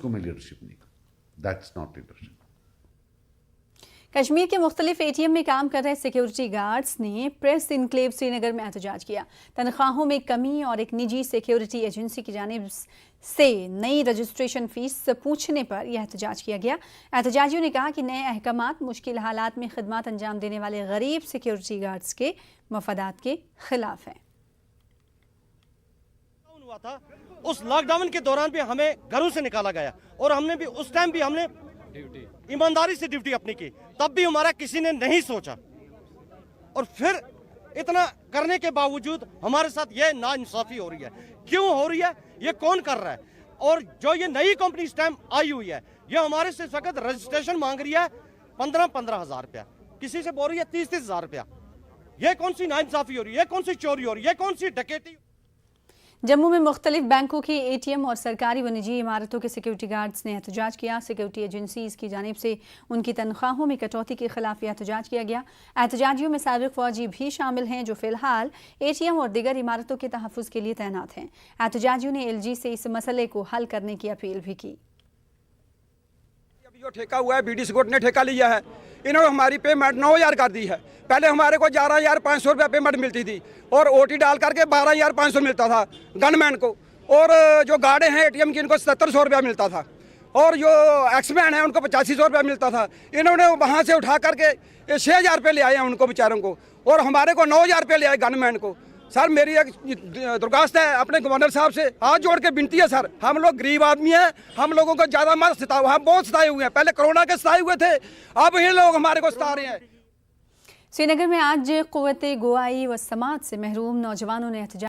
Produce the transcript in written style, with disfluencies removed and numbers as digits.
उसको मैं लीडरशिप नहीं कहूँ, दैट्स नॉट लीडरशिप। कश्मीर के मुख्तलिफ ATM में काम कर रहे सिक्योरिटी गार्ड्स ने प्रेस इनक्लेव श्रीनगर में एहतजाज किया। तनख्वाहों में कमी और एक निजी सिक्योरिटी एजेंसी की जानिब से नई रजिस्ट्रेशन फीस पूछने पर यह एहतजाज किया गया। एहतजाजियों ने कहा कि नए अहकामात मुश्किल हालात में खिदमत अंजाम देने वाले गरीब सिक्योरिटी गार्ड्स के मफादात के खिलाफ हैं। हुआ था उस लॉकडाउन के दौरान भी हमें घरों से निकाला गया और हमने भी उस टाइम भी हमने ईमानदारी से ड्यूटी अपनी की, तब भी हमारा किसी ने नहीं सोचा। और फिर इतना करने के बावजूद हमारे साथ ये नाइंसाफी हो रही है। क्यों हो रही है, ये कौन कर रहा है? और जो ये नई कंपनी इस टाइम आई हुई है, ये हमारे से इस वक्त रजिस्ट्रेशन मांग रही है 15-15 हजार रुपया, किसी से बोल रही है 30-30 हजार रुपया। ये कौन सी नाइंसाफी हो रही है, ये कौन सी चोरी हो रही है, ये कौन सी डकैती? जम्मू में मुख्तलिफ बैंकों की ATM और सरकारी व निजी इमारतों के सिक्योरिटी गार्ड्स ने एहतजाज किया। सिक्योरिटी एजेंसीज की जानिब से उनकी तनख्वाहों में कटौती के खिलाफ एहतजाज किया गया। एहतजाजियों में साबिक फौजी भी शामिल हैं जो फिलहाल ATM और दीगर इमारतों के तहफ़्फ़ुज़ के लिए तैनात हैं। एहतजाजियों ने LG से इस मसले को हल करने की अपील भी की। जो ठेका हुआ है BD सिक्योरिटी ने ठेका लिया है, इन्होंने हमारी पेमेंट 9,000 कर दी है। पहले हमारे को 11,500 रुपया पेमेंट मिलती थी और OT डाल करके 12,500 मिलता था गनमैन को, और जो गार्ड हैं ATM की इनको 700 रुपया मिलता था, और जो एक्समैन है उनको 8500 रुपया मिलता था। इन्होंने वहाँ से उठा करके 6,000 रुपये ले आए हैं उनको बेचारों को, और हमारे को 9,000 रुपये ले आए गनमैन को। सर मेरी एक दरख्वास्त है अपने गवर्नर साहब से, हाथ जोड़ के विनती है सर, हम लोग गरीब आदमी हैं, हम लोगों को ज़्यादा मत सताओ। हम बहुत सताए हुए हैं, पहले कोरोना के सताए हुए थे, अब ये लोग हमारे को सता रहे हैं। श्रीनगर में आज क़ुव्वत गोआई व समात से महरूम नौजवानों ने एहतजाज